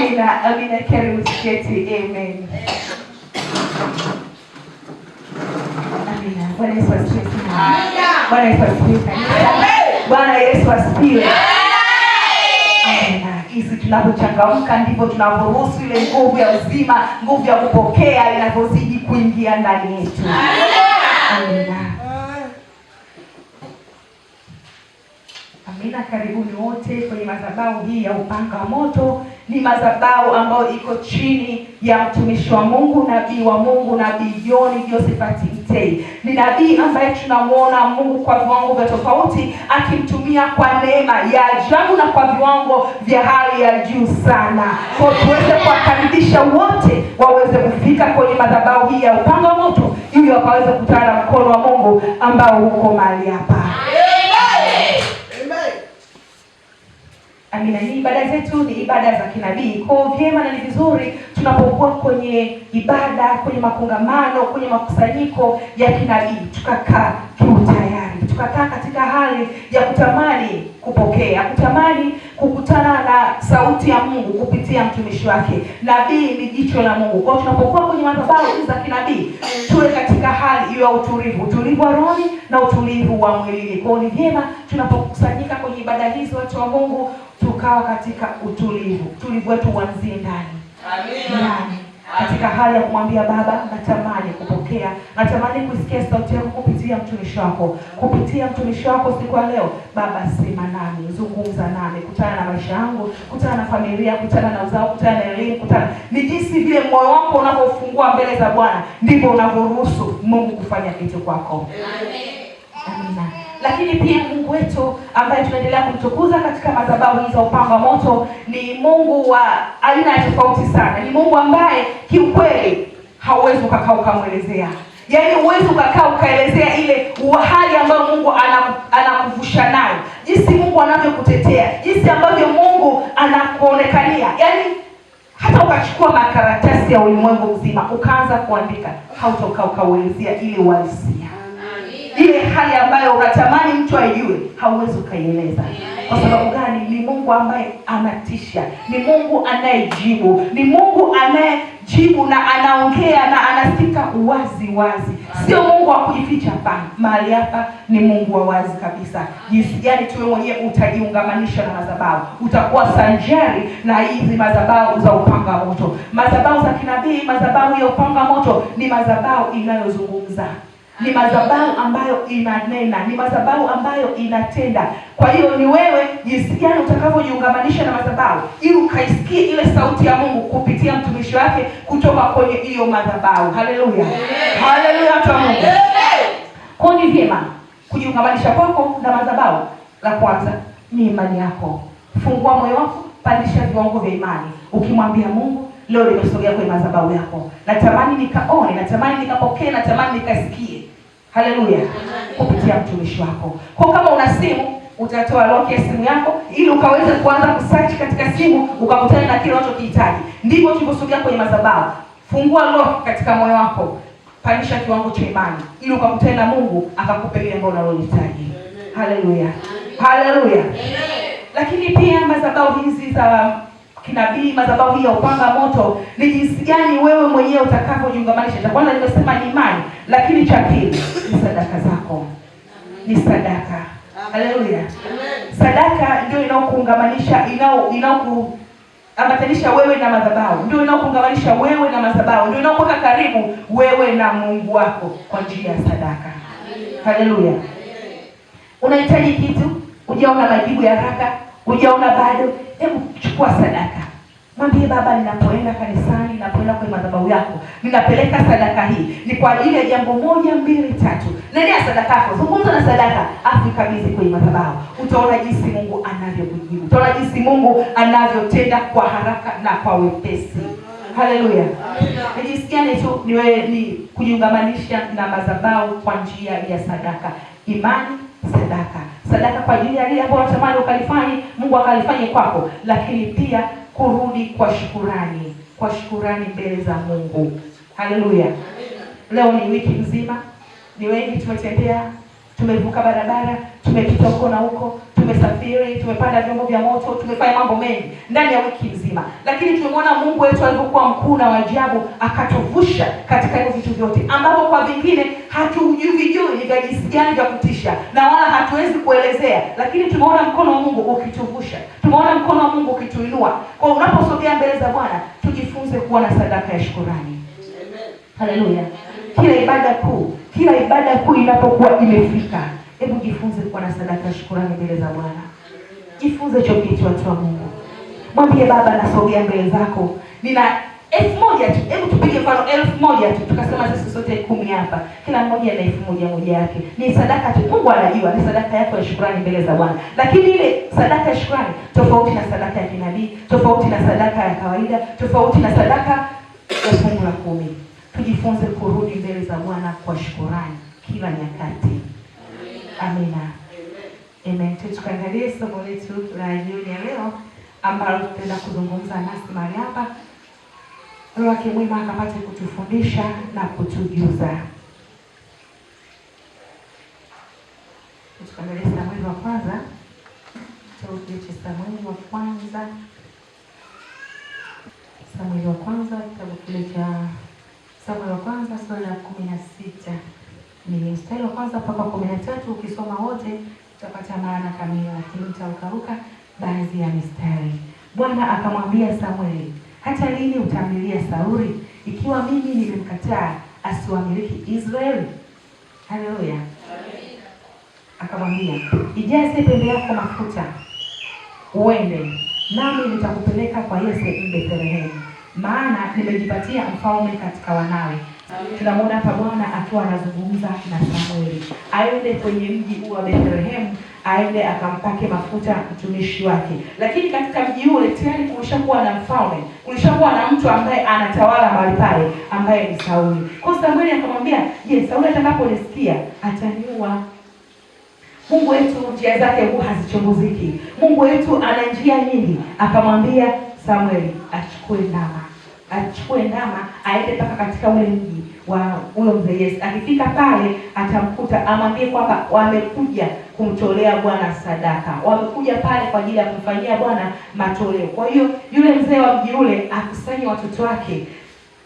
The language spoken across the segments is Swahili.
Amina, amina. Karibu tuketi. Amen. Amina. Bwana Yesu asifiwe. Bwana Yesu asifiwe. Bwana Yesu asifiwe. Amina. Hizi tunapochangamka ndivyo tunavyoruhusu ile nguvu ya uzima, nguvu ya kupokea inavyozidi kuingia ndani yetu. Amina. Amina. Karibuni wote kwenye madhabahu hii ya Upanga wa Moto. Ni madhabahu ambayo iko chini ya mtumishi wa Mungu, nabii wa Mungu, Nabii John Josephat Mtei. Ni nabii ambaye tunamuona Mungu kwa viwango vya tofauti akimtumia kwa neema ya ajabu na kwa viwango vya hali ya juu sana. Kwa tuweze kuwakaribisha wote waweze kufika kwenye madhabahu hii ya Upanga wa Moto ili wakaweze kukutana na mkono wa Mungu ambao uko mahali hapa. Amina. Ni ibada zetu ni ibada za kinabii. Kwa vyema na ni vizuri tunapokuwa kwenye ibada, kwenye makongamano, kwenye makusanyiko ya kinabii, tukakaa kiutayari, tukakaa katika hali ya kutamani kupokea, kutamani kukutana na sauti ya Mungu kupitia mtumishi wake. Nabii ni jicho la Mungu. Kwa tunapokuwa kwenye madhabahu za kinabii, tuwe katika hali hiyo ya utulivu, utulivu wa roho na utulivu wa mwili. Kwa ni vyema tunapokusanyika kwenye ibada hizi, watu wa Mungu, tukawa katika utulivu wetu uanzie ndani. Amina. Katika hali ya kumwambia Baba, natamani kupokea, natamani kusikia sauti yako kupitia mtumishi wako. Kupitia mtumishi wako siku ya leo, Baba, sema nami, zungumza nami, kutana na maisha yangu, kutana na familia, kutana na uzao, kutana na elimu, kutana. Ni jinsi vile moyo wako unapofungua mbele za Bwana, ndivyo unavyoruhusu Mungu kufanya kitu kwako. Amina. Lakini pia Mungu wetu ambaye tunaendelea kumtukuza katika madhabahu hizi za Upanga wa Moto ni Mungu wa aina tofauti sana. Ni Mungu ambaye kiukweli hauwezi ukakaa ukamwelezea. Yaani huwezi ukakaa ukaelezea ile hali ambayo Mungu anakuvusha nayo. Jinsi Mungu anavyokutetea, jinsi ambavyo Mungu anakuonekania. Yaani hata ukachukua makaratasi ya ulimwengu mzima ukaanza kuandika, hautakaa ukauelezea ile uhalisia. Ile hali ambayo unatamani mtu aijue, hauwezi ukaieleza. Kwa sababu gani? Ni Mungu ambaye anatisha, ni Mungu anayejibu, ni Mungu anayejibu na anaongea na anasikika wazi wazi. Sio Mungu wa kujificha hapa. Mahali hapa ni Mungu wa wazi kabisa. Jinsi gani tuwe mwenyewe utajiungamanisha na madhabahu, utakuwa sanjari na hizi madhabahu za Upanga wa Moto. Madhabahu za kinabii, madhabahu ya Upanga wa Moto ni madhabahu inayozungumza. Ni madhabahu ambayo inanena, ni madhabahu ambayo inatenda. Kwa hiyo ni wewe jinsi gani utakavyojiungamanisha na madhabahu ili ukaisikie ile sauti ya Mungu kupitia mtumishi wake kutoka kwenye hiyo madhabahu. Haleluya. Haleluya kwa Mungu. Kwa ni vyema kujiungamanisha kwako na madhabahu. La kwanza ni imani yako. Fungua moyo wako, pandisha viwango vya imani. Ukimwambia Mungu, leo nimesogea kwenye madhabahu yako, natamani nikaone, natamani nikapokee, natamani nikasikie. Haleluya. Kupitia mtumishi wako. Kwa kama una simu, utatoa lock ya simu yako ili ukaweze kuanza kusearch katika simu, ukakutana na kile unachokihitaji. Ndivyo tuliposogea kwenye madhabahu. Fungua lock katika moyo wako, pandisha kiwango cha imani ili ukakutana na Mungu akakupe ile ambayo unalohitaji. Haleluya. Haleluya. Lakini pia madhabahu hizi za kinabii, madhabahu hii ya Upanga wa Moto, ni jinsi gani wewe mwenyewe utakavyojiungamanisha. Cha kwanza nimesema ni imani, lakini cha pili ni sadaka zako. Ni sadaka. Haleluya. Sadaka ndio inaokuungamanisha, inaokuambatanisha wewe na madhabahu. Ndio inaokuungamanisha wewe na madhabahu. Ndio inaokuweka karibu wewe na Mungu wako kwa njia ya sadaka. Haleluya. Unahitaji kitu, hujaona majibu ya haraka, hujaona bado, hebu chukua sadaka. Mwambie Baba, ninapoenda kanisani, ninapoenda kwenye madhabahu yako, ninapeleka sadaka hii. Ni kwa ajili ya jambo 1, 2, 3. Nendea sadaka yako, zungumza na sadaka, afikabidhi kwenye madhabahu. Utaona jinsi Mungu anavyokujibu. Utaona jinsi Mungu anavyotenda kwa haraka na kwa wepesi. Haleluya. Ni jinsi gani tu ni kujiungamanisha na madhabahu kwa njia ya sadaka. Imani, sadaka. Sadaka kwa ajili ya ile ambayo unatamani ukalifanye, Mungu akalifanye kwako, lakini pia kurudi kwa shukrani, kwa shukrani mbele za Mungu. Haleluya. Leo ni wiki nzima, ni wengi tumetembea, tumevuka barabara, tumepita huko na huko, tumesafiri, tumepanda vyombo vya moto, tumefanya mambo mengi ndani ya wiki nzima, lakini tumemwona Mungu wetu alivyokuwa mkuu na ajabu, akatuvusha katika hizo vitu vyote ambavyo kwa vingine hatujui ni vya jinsi gani vya kutisha na wala hatuwezi kuelezea, lakini tumeona mkono wa Mungu ukituvusha, tumeona mkono wa Mungu ukituinua. Kwa unaposogea mbele za Bwana, tujifunze kuwa na sadaka ya shukrani. Amen. Haleluya. Kila ibada kuu inapokuwa imefika, hebu jifunze kuwa na sadaka ya shukrani mbele za Bwana. Jifunze hicho kitu, watu wa Mungu. Mwambie Baba, nasogea mbele zako. Nina 1000 tu. Hebu tupige mfano 1000 tu. Tukasema sisi sote 10 hapa. Kila mmoja na 1000 yake. Ni sadaka tu. Mungu anajua ni sadaka yako ya shukrani mbele za Bwana. Lakini ile sadaka ya shukrani tofauti na sadaka ya kinabii, tofauti na sadaka ya kawaida, tofauti na sadaka ya fungu la 10. Tujifunze kurudi mbele za Bwana kwa shukrani kila nyakati. Amina. Amen. Tukaangalie somo letu la jioni ya leo ambalo tutaenda kuzungumza nasi mahali hapa. Roho wake mwema akapate kutufundisha na kutujuza. Tukaangalie Samueli wa kwanza. Samueli wa kwanza, kitabu kile cha Samueli wa kwanza sura ya 16. Ni mstari wa kwanza mpaka 13. Ukisoma wote utapata maana kamili, lakini nitaruka baadhi ya mistari. Bwana akamwambia Samueli, hata lini utamlilia Sauli, ikiwa mimi nimemkataa asiwamiliki Israeli? Haleluya. Akamwambia, ijaze pembe yako mafuta, uende, nami nitakupeleka kwa Yese Bethlehemu, maana nimejipatia mfalme katika wanawe. Tunamwona hapa Bwana akiwa anazungumza na Samueli. Aende kwenye mji wa Bethlehemu, aende akampake mafuta mtumishi wake. Lakini katika mji ule tayari kulishakuwa na mfalme, kulishakuwa na mtu ambaye anatawala mahali pale, ambaye ni Sauli. Kwa Samueli akamwambia, je, Sauli atakaponisikia ataniua? Mungu wetu njia zake huwa hazichunguziki. Mungu wetu ana njia nyingi. Akamwambia Samueli achukue ndama aende mpaka katika ule mji wa huyo mzee Yese. Akifika pale atamkuta, amwambie kwamba wamekuja kumtolea Bwana sadaka. Wamekuja pale kwa ajili ya kumfanyia Bwana matoleo. Kwa hiyo yule mzee wa mji ule akusanye watoto wake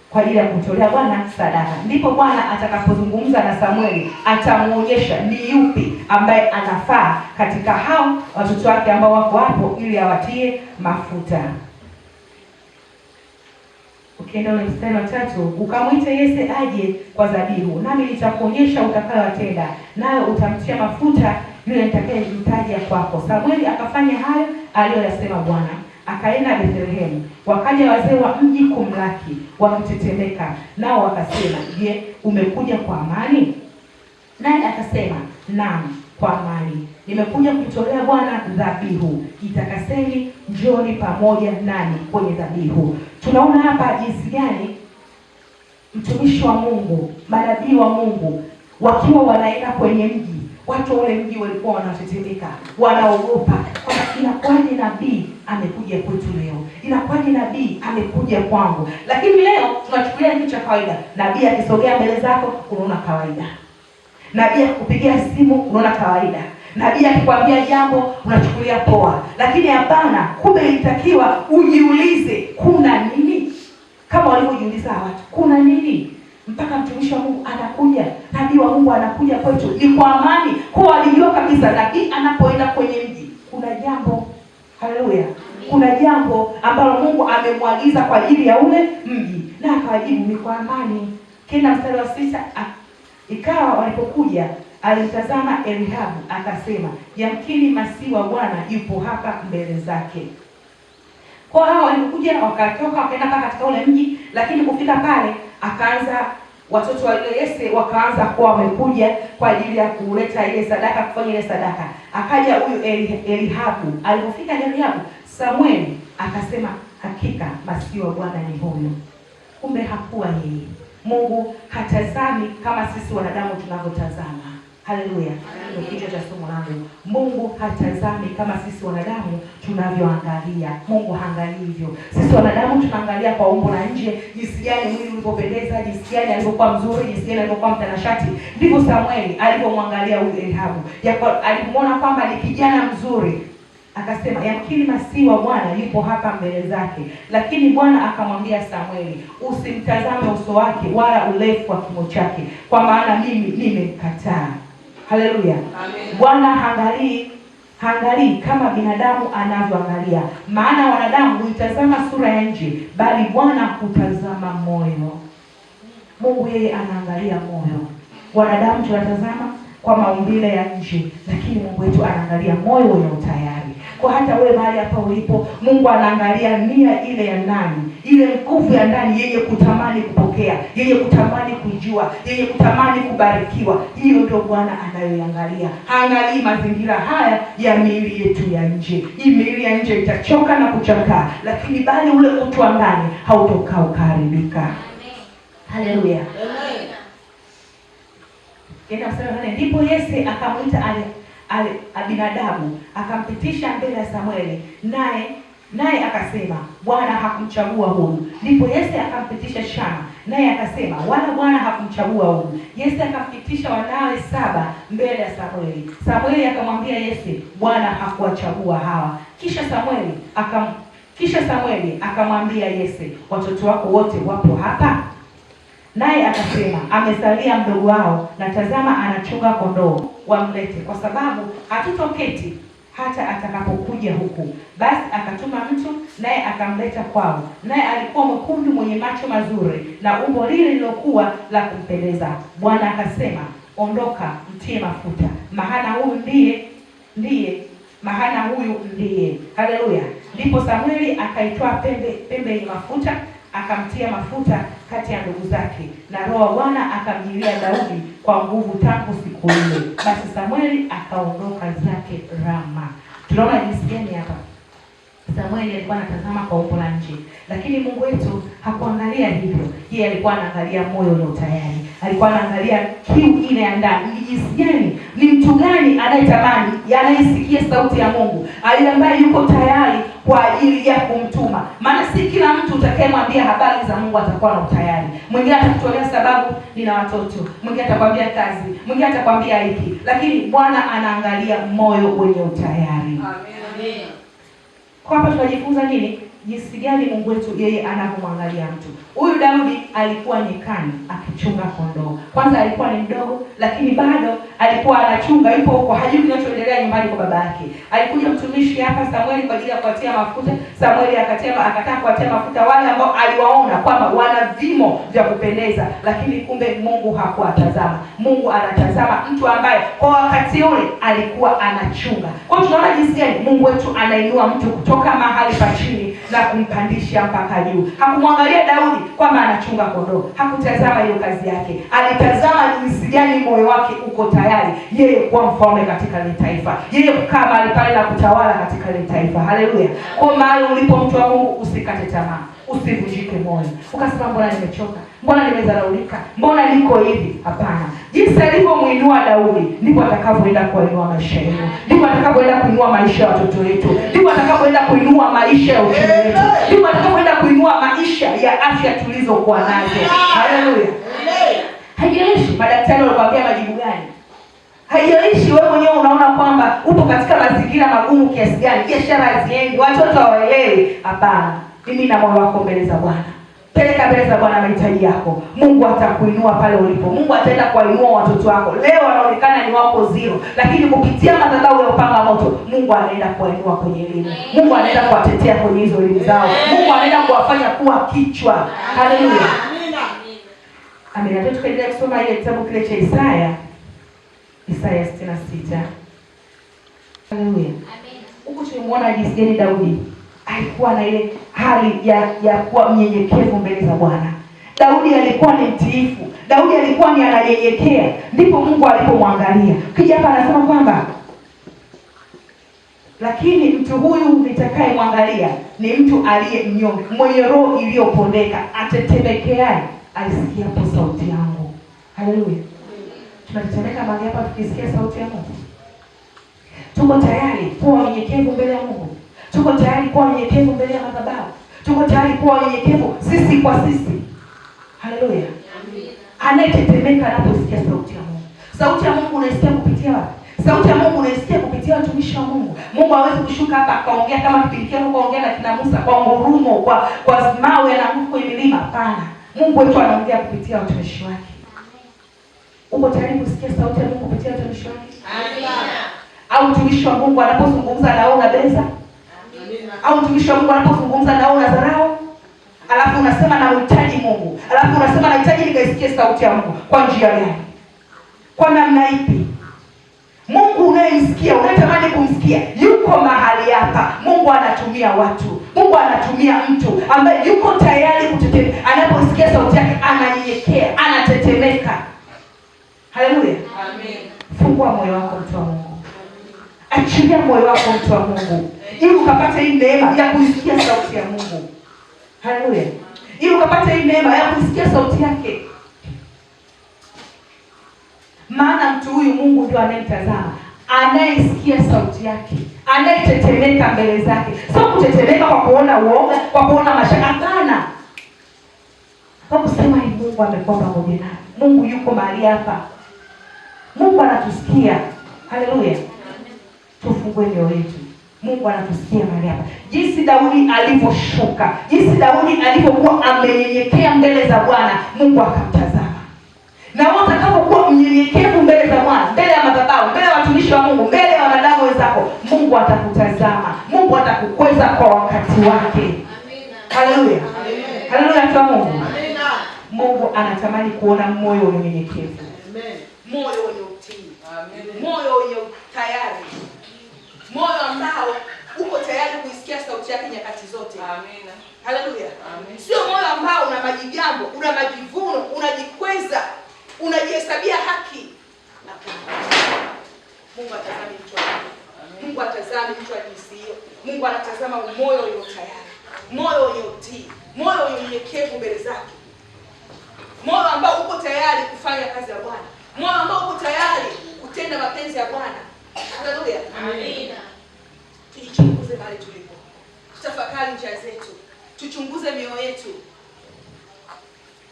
kwa ajili ya kumtolea Bwana sadaka. Ndipo Bwana atakapozungumza na Samueli, atamuonyesha ni yupi ambaye anafaa katika hao watoto wake ambao wako hapo ili awatie mafuta. Ukienda ule mstari wa 3, ukamwite Yese aje kwa dhabihu, nami nitakuonyesha utakayotenda, nawe utamtia mafuta yule nitakayemtaja kwako. Samueli akafanya hayo aliyoyasema Bwana. Akaenda Bethlehemu, wakaja wazee wa mji kumlaki wakitetemeka, nao wakasema, je, umekuja kwa amani? Naye akasema, naam, kwa amani. Nimekuja kumtolea Bwana dhabihu. Itakaseni, njoni pamoja nani kwenye dhabihu. Tunaona hapa jinsi gani mtumishi wa Mungu, manabii wa Mungu wakiwa wanaenda kwenye mji, watu ule mji walikuwa wanatetemeka, wanaogopa kwamba inakuwaje nabii amekuja kwetu leo, inakuwaje nabii amekuja kwangu. Lakini leo tunachukulia kitu cha kawaida. Nabii akisogea mbele zako unaona kawaida, nabii akupigia simu unaona kawaida, nabii akikwambia jambo unachukulia poa. Lakini hapana, kumbe ilitakiwa ujiulize kuna nini, kama walivyojiuliza watu kuna nini mpaka mtumishi wa Mungu anakuja, nabii wa Mungu anakuja kwetu ni kwa amani. Kwa walijua kabisa nabii anapoenda kwenye mji kuna jambo. Haleluya. Kuna jambo ambalo Mungu amemwagiza kwa ajili ya ule mji, na akawajibu ni kwa amani. Kenda mstari wa 6, ikawa walipokuja alimtazama Eliabu akasema, yamkini masihi wa Bwana yupo hapa mbele zake. Kwa hao walikuja wakatoka wakaenda katika ule mji, lakini kufika pale akaanza watoto wa ile Yese wakaanza kuwa wamekuja kwa ajili ya kuleta ile sadaka, kufanya ile sadaka. Akaja huyu Eliabu. Alipofika Eliabu, Samueli akasema, hakika masihi wa Bwana ni huyo. Kumbe hakuwa yeye. Mungu hatazami kama sisi wanadamu tunavyotazama. Haleluya. Ndio kichwa cha somo langu. Mungu hatazami kama sisi wanadamu tunavyoangalia. Mungu haangalii hivyo. Sisi wanadamu tunaangalia kwa umbo la nje, jinsi gani mwili ulipopendeza, jinsi gani alivyokuwa mzuri, jinsi gani alivyokuwa mtanashati. Ndivyo Samueli alipomwangalia huyu Eliabu. Alipomwona kwamba ni kijana mzuri, akasema yamkini Masihi wa Bwana yupo hapa mbele zake. Lakini Bwana akamwambia Samueli, usimtazame uso wake wala urefu wa kimo chake, kwa maana mimi nimemkataa. Haleluya. Bwana haangalii kama binadamu anavyoangalia, maana wanadamu huitazama sura ya nje, bali Bwana hutazama moyo. Mungu yeye anaangalia moyo. Wanadamu tunatazama kwa maumbile ya nje, lakini Mungu wetu anaangalia moyo wenye utayari. Kwa hata wewe mahali hapa ulipo, Mungu anaangalia nia ile ya ndani, ile nguvu ya ndani yenye kutamani kupokea, yenye kutamani kujua, yenye kutamani kubarikiwa. Hiyo ndio Bwana anayoangalia. Haangalii mazingira haya ya miili yetu ya nje. Hii miili ya nje itachoka na kuchakaa, lakini bali ule utu wa ndani hautokaa ukaharibika. Haleluya. Ndipo Yese akamwita Abinadabu, akampitisha mbele ya Samueli, naye akasema, Bwana hakumchagua huyu. Ndipo Yese akampitisha Shama, naye akasema, wala Bwana hakumchagua huyu. Yese akampitisha wanawe 7 mbele ya Samueli. Samueli akamwambia Yese, Bwana hakuwachagua hawa. Kisha Samueli akamwambia Yese, watoto wako wote wapo hapa? Naye akasema, amesalia mdogo wao, na tazama anachunga kondoo, wamlete, kwa sababu hatutoketi hata atakapokuja huku. Basi akatuma mtu, naye akamleta kwao. Naye alikuwa mwekundu, mwenye macho mazuri, na umbo lile lilokuwa la kumpendeza. Bwana akasema, ondoka, mtie mafuta, maana huyu ndiye. Haleluya. Ndipo Samueli akaitoa pembe yenye mafuta, akamtia mafuta kati ya ndugu zake, na Roho wa Bwana akamjilia Daudi kwa nguvu tangu siku ile. Basi Samueli akaondoka zake Rama. Tunaona jinsi gani hapa Samueli alikuwa anatazama kwa umbo la nje, lakini Mungu wetu hakuangalia hivyo. Yeye alikuwa anaangalia moyo ule utayari. Alikuwa anaangalia kiu ile ya ndani. Ni jinsi gani, ni mtu gani anayetamani, anayesikia sauti ya Mungu, ali ambaye yuko tayari kwa ajili ya kumtuma. Maana si kila mtu utakayemwambia habari za Mungu atakuwa na utayari. Mwingine atakutolea sababu, nina watoto. Mwingine atakwambia kazi. Mwingine atakwambia hiki. Lakini Bwana anaangalia moyo wenye utayari. Amen. Kwa hapa tunajifunza nini? Jinsi gani Mungu wetu yeye anavyomwangalia mtu. Huyu Daudi alikuwa nyikani akichunga kondoo. Kwanza alikuwa ni mdogo, lakini bado alikuwa anachunga, yupo huko, hajui kinachoendelea nyumbani kwa baba yake. Alikuja mtumishi hapa Samueli kwa ajili ya kuatia mafuta. Samueli akataka kuatia mafuta wale ambao aliwaona kwamba wana vimo vya kupendeza, lakini kumbe Mungu hakuwatazama. Mungu anatazama mtu ambaye kwa wakati ule alikuwa anachunga. Kwa hiyo tunaona jinsi gani Mungu wetu anainua mtu kutoka mahali pa chini na kumpandisha mpaka juu. Hakumwangalia Daudi kwamba anachunga kondoo. Hakutazama hiyo kazi yake. Alitazama jinsi gani moyo wake uko tayari yeye kuwa mfalme katika ile taifa. Yeye kukaa mahali pale na kutawala katika ile taifa. Haleluya. Kwa mahali ulipo mtu wa Mungu, usikate tamaa. Usivunjike moyo. Ukasema mbona nimechoka? Mbona nimedharaulika? Mbona niko hivi? Hapana. Jinsi alivyomuinua Daudi, ndipo atakavyoenda kuinua maisha yenu. Ndipo atakavyoenda kuinua maisha ya watoto wetu. Ndipo atakavyoenda kuinua maisha ya uchumi wetu. Ndipo atakavyoenda kuinua maisha ya afya tulizokuwa nazo. Haleluya. Haijalishi madaktari wanakuambia majibu gani. Haijalishi wewe mwenyewe unaona kwamba upo katika mazingira magumu kiasi gani, biashara haziendi, watoto hawaelewi. Hapana. Mimi na moyo wako mbele za Bwana. Peleka mbele za Bwana mahitaji yako. Mungu atakuinua pale ulipo. Mungu ataenda kuinua watoto wako. Leo wanaonekana ni wako zero, lakini kupitia madhabahu ya upanga moto, Mungu anaenda kuinua kwenye elimu. Mungu anaenda kuwatetea kwenye hizo elimu zao. Mungu anaenda kuwafanya kuwa kichwa. Haleluya. Amina. Amina. Tukaendelea kusoma ile kitabu kile cha Isaya 66. Haleluya. Amina. Huko tumemuona jinsi gani Daudi alikuwa na ile hali ya kuwa mnyenyekevu mbele za Bwana. Daudi alikuwa ni mtiifu. Daudi alikuwa ni ananyenyekea. Ndipo Mungu alipomwangalia. Kija hapa anasema kwamba lakini mtu huyu nitakayemwangalia ni mtu aliye mnyonge, mwenye roho iliyopondeka, atetemekeaye aisikiapo sauti yangu. Haleluya. Tunatetemeka mahali hapa tukisikia sauti ya Mungu? Tuko tayari kuwa wanyenyekevu mbele ya Mungu? Tuko tayari kuwa wanyenyekevu mbele ya madhabahu? Tuko tayari kuwa wanyenyekevu sisi kwa sisi? Haleluya. Anayetetemeka anaposikia sauti ya Mungu. Sauti ya Mungu unaisikia kupitia wapi? Sauti ya Mungu unaisikia kupitia watumishi wa Mungu. Mungu hawezi kushuka hapa akaongea kama kipindi kile akaongea na kina Musa kwa ngurumo, kwa mawe na nguvu kwenye milima. Hapana. Mungu wetu anaongea kupitia watumishi wake. Uko tayari kusikia sauti ya Mungu kupitia watumishi wake? Amina. Au mtumishi wa Mungu anapozungumza na wewe unabeza? Amina. Au mtumishi wa Mungu anapozungumza na wewe unadharau? Alafu unasema nahitaji Mungu. Alafu unasema nahitaji nikaisikie sauti ya Mungu. Kwa njia gani? Kwa namna ipi? Mungu unayemsikia, unatamani kumsikia, yuko mahali hapa. Mungu anatumia watu. Mungu anatumia mtu ambaye yuko tayari kutetemeka. Anaposikia sauti yake ananyenyekea, anatetemeka. Haleluya. Amen. Fungua moyo wako mtu wa Mungu. Achilia moyo wako mtu wa Mungu. Ili ukapate hii neema ya kusikia sauti ya Mungu. Haleluya. Ili ukapate hii neema ya kusikia sauti yake. Maana mtu huyu Mungu ndio anayemtazama, anayesikia sauti yake, anayetetemeka mbele zake. Sio kutetemeka kwa kuona uoga, kwa kuona mashaka. Hapana. Kwa kusema hii Mungu amekuwa pamoja nami. Mungu yuko mahali hapa. Mungu anatusikia. Haleluya. Tufungue mioyo yetu. Mungu anatusikia mahali hapa. Jinsi Daudi alivyoshuka, jinsi Daudi alivyokuwa amenyenyekea mbele za Bwana, Mungu akamtazama. Na wewe utakapokuwa mnyenyekevu mbele za Bwana, mbele ya madhabahu, mbele ya watumishi wa Mungu, mbele ya wanadamu wenzako, Mungu atakutazama. Mungu atakukweza kwa wakati wake. Amina. Haleluya. Haleluya kwa Mungu. Amina. Mungu anatamani kuona moyo unyenyekevu. Amen. Moyo wenye utii. Amen. Moyo wenye tayari. Moyo ambao uko tayari kuisikia sauti yake nyakati zote. Amen. Haleluya. Amen. Sio moyo ambao una majigambo, una majivuno, unajikweza, unajihesabia haki. Mungu atazama mtu wa Mungu. Mungu atazama mtu wa jinsi hiyo. Mungu anatazama moyo ulio tayari, moyo wenye utii, moyo wenye unyenyekevu mbele zake. Moyo ambao uko tayari kufanya kazi ya Bwana. Moyo ambao uko tayari kutenda mapenzi ya Bwana. Haleluya. Amina. Tujichunguze mahali tulipo. Tutafakari njia zetu. Tuchunguze mioyo yetu.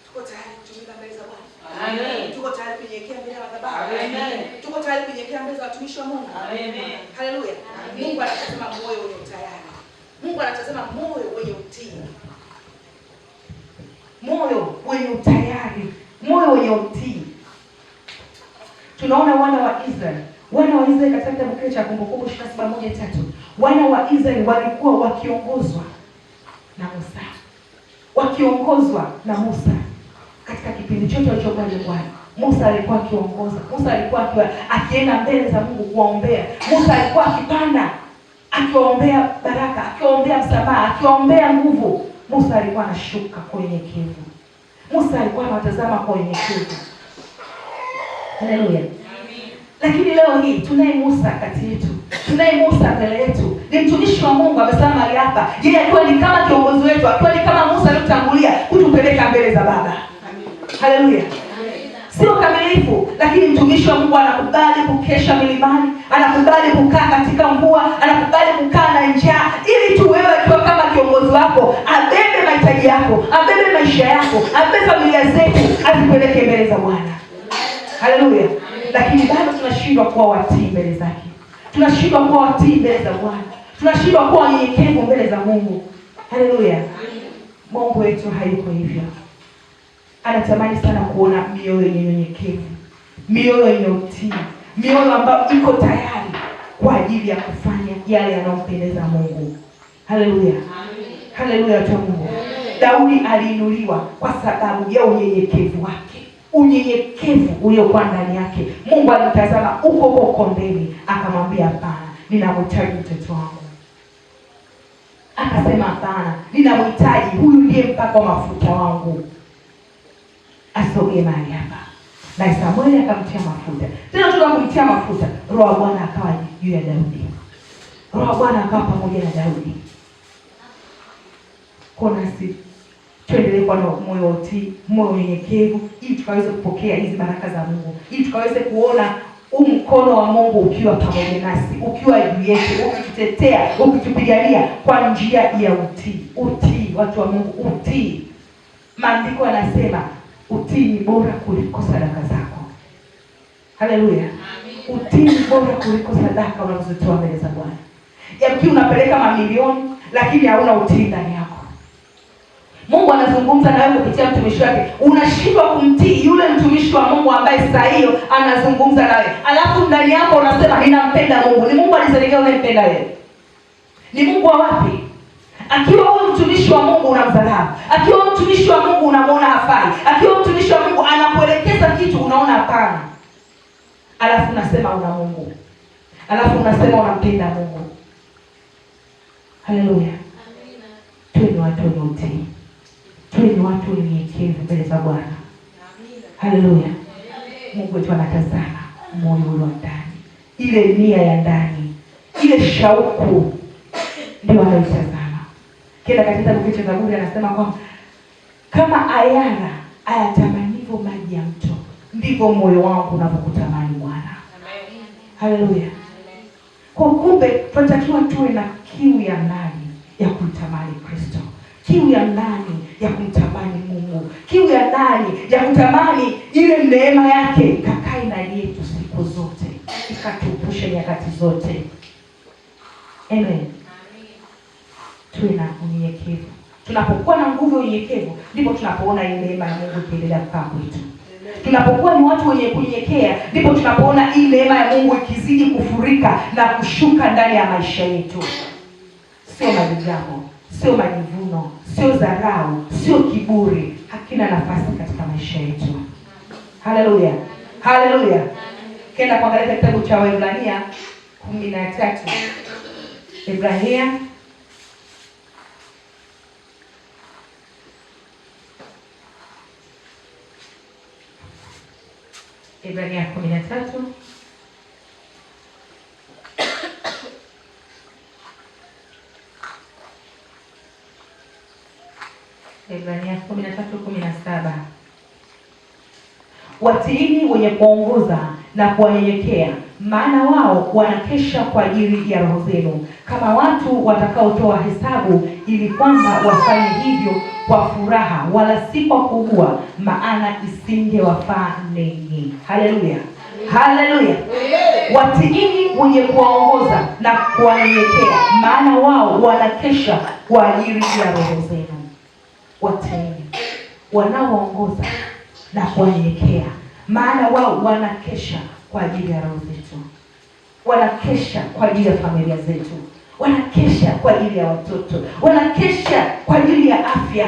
Tuko tayari kutumika mbele za Bwana. Amen. Tuko tayari kunyenyekea mbele ya madhabahu. Amen. Tuko tayari kunyenyekea mbele za watumishi wa Mungu. Amen. Haleluya. Mungu anatazama moyo wenye utayari. Mungu anatazama moyo wenye utii. Moyo wenye utayari, moyo wenye utii. Tunaona wana wa Israeli. Wana wa Israeli katika kitabu kile cha Kumbukumbu 27:1-3. Wana wa Israeli walikuwa wakiongozwa na Musa. Wakiongozwa na Musa. Katika kipindi chote alichokuwa jangwani, Musa alikuwa akiongoza. Musa alikuwa akienda mbele za Mungu kuombea. Musa alikuwa akipanda akiwaombea baraka, akiwaombea msamaha, akiwaombea nguvu. Musa alikuwa anashuka kwa unyenyekevu. Musa alikuwa anatazama kwa unyenyekevu. Haleluya. Lakini leo hii tunaye Musa kati yetu. Tunaye Musa mbele yetu. Ni mtumishi wa Mungu amesimama mahali hapa. Yeye alikuwa ni kama kiongozi wetu, akiwa ni kama Musa aliyotangulia kutupeleka mbele za Baba. Haleluya. Sio kamilifu, lakini mtumishi wa Mungu anakubali kukesha milimani, anakubali kukaa katika mvua, anakubali kukaa na njaa, ili tu wewe akiwa kama kiongozi wako abebe mahitaji yako, abebe maisha yako, abebe familia zetu, azipeleke mbele za Bwana. Haleluya. Lakini bado tunashindwa kuwa watii mbele zake. Tunashindwa kuwa watii mbele za Bwana. Tunashindwa kuwa wanyenyekevu mbele za Mungu. Haleluya. Mungu wetu hayuko hivyo. Anatamani sana kuona mioyo yenye unyenyekevu, mioyo yenye utii, mioyo ambayo iko tayari kwa ajili ya kufanya yale yanayompendeza Mungu. Haleluya. Haleluya kwa Mungu. Daudi aliinuliwa kwa sababu ya unyenyekevu wake. Unyenyekevu uliokuwa ndani yake. Mungu alitazama uko kondeni, akamwambia hapana, ninamhitaji mtoto wangu. Akasema hapana, ninamhitaji huyu ndiye mpaka wa mafuta wangu. Asogee mahali hapa. Na Samueli akamtia mafuta. Tena tunakumtia mafuta, Roho wa Bwana akawa juu ya Daudi. Roho wa Bwana akawa pamoja na Daudi. Kuna Tuendelee kuwa na moyo wa utii, moyo unyenyekevu, ili tukaweze kupokea hizi baraka za Mungu, ili tukaweze kuona mkono wa Mungu ukiwa pamoja nasi, ukiwa juu yetu, ukitutetea, ukitupigania kwa njia ya utii. Utii, watu wa Mungu, utii. Maandiko yanasema utii ni bora kuliko sadaka zako. Haleluya. Utii ni bora kuliko sadaka unazotoa mbele za Bwana. Yamkini unapeleka mamilioni lakini hauna utii ndani yako. Mungu anazungumza na wewe kupitia mtumishi wake. Unashindwa kumtii yule mtumishi wa Mungu ambaye saa hiyo anazungumza nawe. Alafu ndani yako unasema ninampenda Mungu. Ni Mungu alizaliwa unayempenda wewe? Ni Mungu wa wapi? Akiwa huyu mtumishi wa Mungu unamdharau. Akiwa mtumishi wa Mungu unamuona hafai. Akiwa mtumishi wa Mungu anakuelekeza kitu unaona hapana. Alafu unasema una Mungu. Alafu unasema unampenda Mungu. Haleluya. Amina. Tuwe ni watu wenye utii. Tuwe ni watu wenyenyekevu mbele za Bwana. Amina. Haleluya. Mungu wetu anatazama moyo ule wa ndani. Ile nia ya ndani. Ile shauku ndio anaitazama. Kila katika kitabu cha Zaburi anasema kwamba kama ayara ayatamanivo maji ya mto, ndivyo moyo wangu unavyokutamani Bwana. Amen. Haleluya. Kwa kumbe tunatakiwa tuwe na kiu ya ndani ya kumtamani Kristo. Kiu ya ndani ya kumtamani Mungu. Kiu ya ndani ya kutamani ile neema yake ikakae ndani yetu siku zote, ikatupushe nyakati zote. Amen. Tuwe na unyenyekevu. Tunapokuwa na nguvu ya unyenyekevu, ndipo tunapoona ile neema ya Mungu ikiendelea kukaa kwetu. Tunapokuwa ni watu wenye kunyenyekea, ndipo tunapoona ile neema ya Mungu ikizidi kufurika na kushuka ndani ya maisha yetu. Sio majigambo, sio majivuno, sio dharau, sio kiburi, hakina nafasi katika maisha yetu. Haleluya. Haleluya. Kenda kuangalia kitabu cha Waebrania 13. Ebrania Ebrania 13. Ebrania 13:17. Watiini wenye kuongoza na kuwanyenyekea, maana wao wanakesha kwa ajili ya roho zenu, kama watu watakaotoa hesabu, ili kwamba wafanye hivyo kwa furaha, wala si kwa kuugua, maana isingewafaa ninyi. Haleluya. Haleluya. Watiini wenye kuwaongoza na kuwanyenyekea, maana wao wanakesha kwa ajili ya roho zenu. Watiini wanaoongoza na kuwanyenyekea, maana wao wanakesha kwa ajili ya roho zetu, wanakesha kwa ajili ya familia zetu, wanakesha kwa ajili ya watoto, wanakesha kwa ajili ya afya.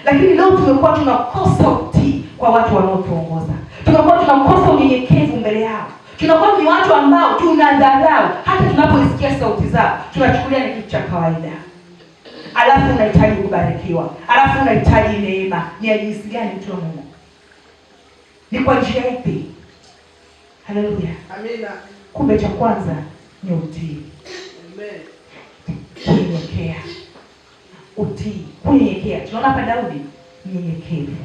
Lakini leo tumekuwa tunakosa utii kwa watu wanaotuongoza, tumekuwa tunakosa unyenyekevu mbele yao, tunakuwa ni watu ambao tunadharau. Hata tunapoisikia sauti zao tunachukulia ni kitu cha kawaida. Alafu unahitaji kubarikiwa, alafu unahitaji neema. Ni ya jinsi gani mtu wa Mungu? Ni kwa njia ipi? Haleluya. Amina. Kumbe cha kwanza ni utii. Amen. Kunyenyekea. Utii, kunyenyekea. Tunaona hapa Daudi mnyenyekevu.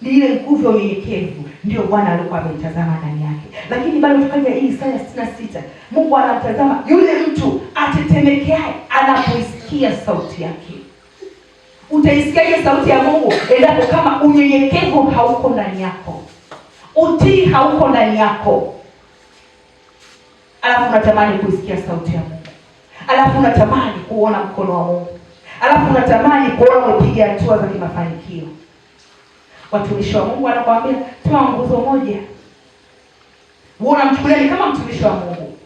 Ni ile nguvu ya unyenyekevu ndio Bwana alikuwa ametazama ndani yake. Lakini bado tukaja hii Isaya 66. Mungu anamtazama yule mtu atetemekeaye anapoisikia sauti yake. Utaisikiaje sauti ya Mungu endapo kama unyenyekevu hauko ndani yako? Utii hauko ndani yako. Alafu unatamani kuisikia sauti ya Mungu. Alafu unatamani kuona mkono wa Mungu. Alafu unatamani kuona umepiga hatua za kimafanikio. Watumishi wa Mungu wanakuambia toa nguzo moja. Wewe unamchukulia ni kama mtumishi wa Mungu.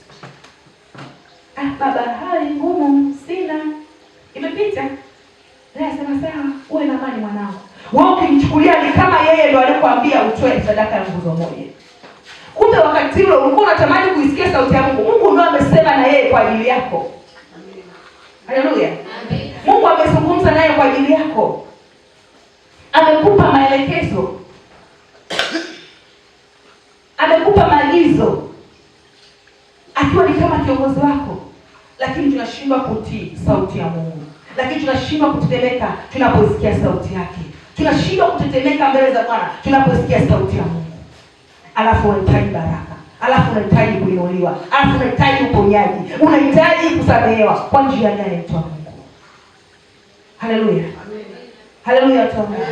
Baba, hali ngumu sina. Imepita. Nasema sawa, uwe na amani mwanangu. Wewe ukimchukulia ni kama yeye ndo alikwambia utoe sadaka ya nguzo moja. Kumbe wakati ule ulikuwa unatamani kuisikia sauti ya Mungu. Mungu ndo amesema na yeye kwa ajili yako. Amen. Haleluya. Amen. Mungu amezungumza naye kwa ajili yako. Amekupa maelekezo. Amekupa maagizo. Akiwa ni kama kiongozi wako. Lakini tunashindwa kutii sauti ya Mungu. lakini tunashindwa kutetemeka tunaposikia sauti yake. Tunashindwa kutetemeka mbele za Bwana tunaposikia sauti ya Mungu. Alafu unahitaji baraka, alafu unahitaji kuinuliwa, alafu unahitaji uponyaji, unahitaji kusamehewa. Kwa njia gani, mtu wa Mungu? Haleluya, haleluya, mtu wa Mungu.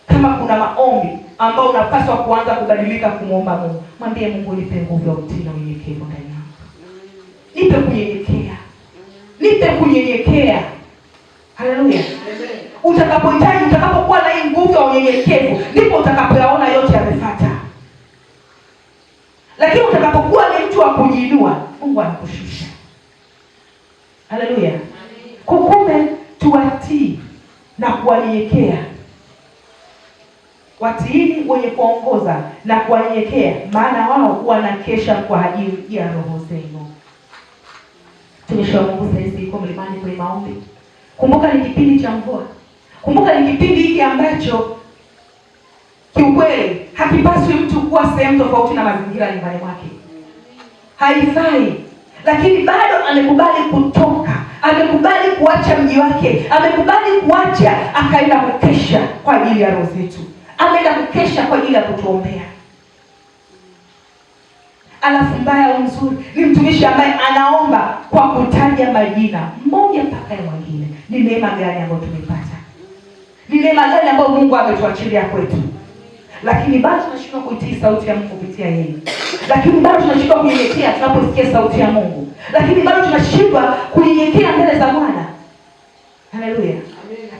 Kama kuna maombi ambao unapaswa kuanza kubadilika kumwomba Mungu, mwambie Mungu, nipe nguvu ya utii na unyenyekevu ndani yangu. Nipe kunyenyekea, nipe kunyenyekea. Haleluya. Utakapohitaji, utakapokuwa na hii nguvu ya unyenyekevu, ndipo utakapoyaona yote yamefuata. Lakini utakapokuwa ni mtu wa kujiinua, Mungu anakushusha. Haleluya. Kumbe tuwatii na kuwanyenyekea. Watiini wenye kuongoza na kuwanyenyekea, maana wao wanakesha kwa ajili ya roho zenu. Tumishi wa Mungu sasa hivi yuko mlimani kwa maombi. Kumbuka ni kipindi cha mvua. Kumbuka ni kipindi hiki ambacho kiukweli hakipaswi mtu kuwa sehemu tofauti na mazingira nyumbani mwake. Haifai. Lakini bado amekubali kutoka, amekubali kuacha mji wake, amekubali kuacha akaenda kukesha kwa ajili ya roho zetu. Ameenda kukesha kwa ajili ya kutuombea. Alafu mbaya au mzuri ni mtumishi ambaye anaomba kwa kutaja majina mmoja mpaka mwingine. Ni neema gani ambayo tumepata? Ni neema gani ambayo Mungu ametuachilia kwetu? Lakini bado tunashindwa kuitii sauti ya Mungu kupitia yeye. Lakini bado tunashindwa kunyenyekea tunaposikia sauti ya Mungu. Lakini bado tunashindwa kunyenyekea mbele za Bwana. Haleluya.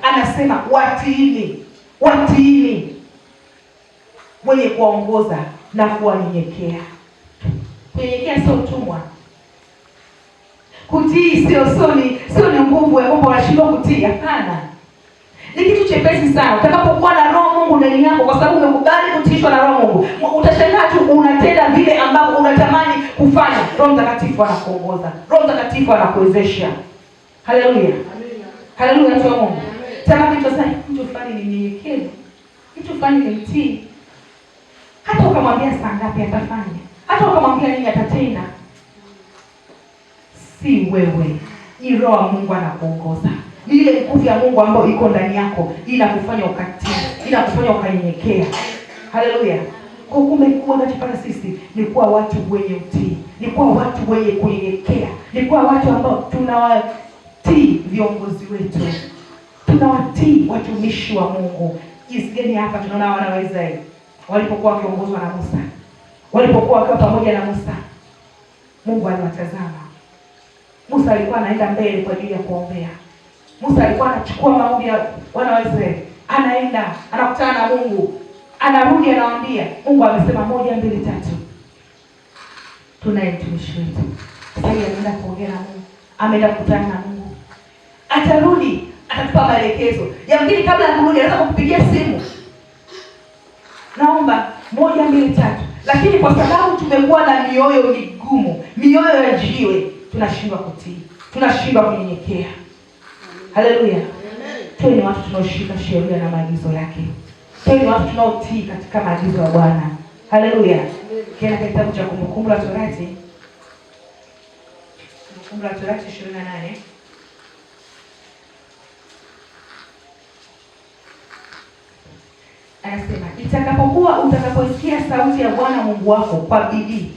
Anasema watiini, watiini mwenye kuongoza na kuwanyenyekea. Kunyenyekea sio utumwa. Kutii sio ni nguvu ya kwamba unashindwa kutii. Hapana. Ni kitu chepesi sana. Utakapokuwa na Roho Mungu ndani yako, kwa sababu umekubali kutiishwa na Roho Mungu, utashangaa tu unatenda vile ambavyo unatamani kufanya. Roho Mtakatifu anakuongoza. Roho Mtakatifu anakuwezesha. Haleluya. Amina. Haleluya tu Mungu. Tamani mtu sasa, mtu fulani ni mnyenyekevu. Mtu fulani ni mtii. Hata ukamwambia saa ngapi atafanya, hata ukamwambia nini atatenda. Si wewe, ni Roho wa Mungu anakuongoza. Ni ile nguvu ya Mungu ambayo iko ndani yako inakufanya ukatii, inakufanya ukanyenyekea. Haleluya. Kwa kumbe tunachopata sisi ni kuwa watu wenye utii, ni kuwa watu wenye kunyenyekea, ni kuwa watu ambao tunawatii viongozi wetu, tunawatii watumishi wa Mungu. Jinsi gani hapa tunaona wana wa Israeli walipokuwa wakiongozwa na Musa, walipokuwa wakiwa pamoja na Musa, Mungu aliwatazama. Musa alikuwa anaenda mbele kwa ajili ya kuombea. Musa alikuwa anachukua maombi ya wana wa Israeli, anaenda anakutana na Mungu, anarudi anawaambia Mungu amesema 1 2 3. Tunaye mtumishi wetu sasa, anaenda kuongea na Mungu, ameenda kukutana na Mungu, atarudi atatupa maelekezo. Yamkini kabla ya kurudi anaweza kukupigia simu, naomba 1 2 3. Lakini kwa sababu tumekuwa na mioyo migumu, mioyo ya jiwe, tunashindwa kutii, tunashindwa kunyenyekea. Haleluya. Tuwe ni watu tunaoshika sheria na maagizo yake. Tuwe ni watu tunaotii katika maagizo ya Bwana. Haleluya. Kile kitabu cha Kumbukumbu la Torati, Kumbukumbu la Torati 28. Anasema, utakapoisikia sauti ya Bwana Mungu wako kwa bidii.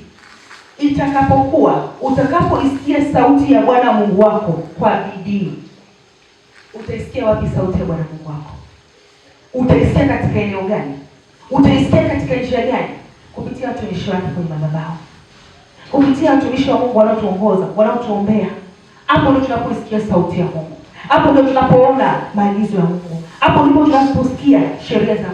Utakapoisikia sauti ya Bwana Mungu wako kwa bidii. Utaisikia wapi sauti ya Bwana Mungu wako? Utaisikia katika eneo gani? Utaisikia katika njia gani? Kupitia watumishi wake kwenye madhabahu. Kupitia watumishi wa Mungu wanaotuongoza, wanaotuombea. Hapo ndio tunaposikia sauti ya Mungu. Hapo ndio tunapoona maagizo ya Mungu. Hapo ndipo tunaposikia sheria za Mungu.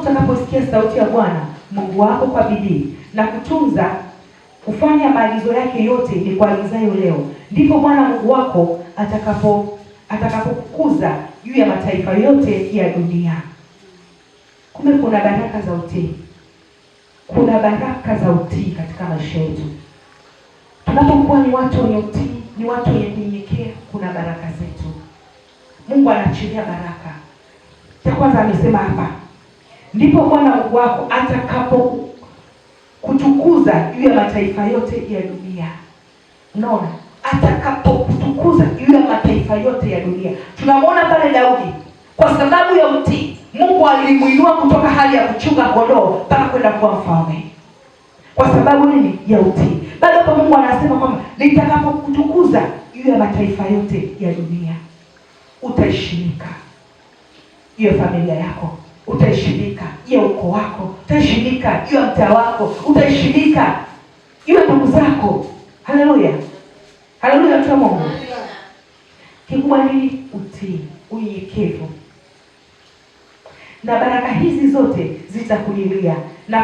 Utakaposikia sauti ya Bwana Mungu wako kwa bidii na kutunza kufanya maagizo yake yote ni kuagizayo leo, ndipo Bwana Mungu wako atakapokukuza juu ya mataifa yote ya dunia. Kumbe kuna baraka za utii. Kuna baraka za utii katika maisha yetu. Tunapokuwa ni watu wenye utii, ni watu wenye kunyenyekea, kuna baraka zetu. Mungu anaachilia baraka. Cha kwanza amesema hapa, ndipo Bwana Mungu wako atakapokutukuza juu ya mataifa yote ya dunia. Unaona? Atakapokutukuza kutukuza juu ya mataifa yote ya dunia. Tunamwona pale Daudi, kwa sababu ya utii, Mungu alimuinua kutoka hali ya kuchunga kondoo mpaka kwenda kuwa mfalme. Kwa sababu nini? Ya utii. Bado hapo Mungu anasema kwamba nitakapokutukuza juu ya mataifa yote ya dunia, utaheshimika. Juu ya familia yako utaheshimika, juu ya ukoo wako utaheshimika, juu ya mtaa wako utaheshimika, juu ya ndugu zako. Haleluya, haleluya, mtu wa Mungu. Kikubwa nini? Utii, unyenyekevu, na baraka hizi zote zitakujilia na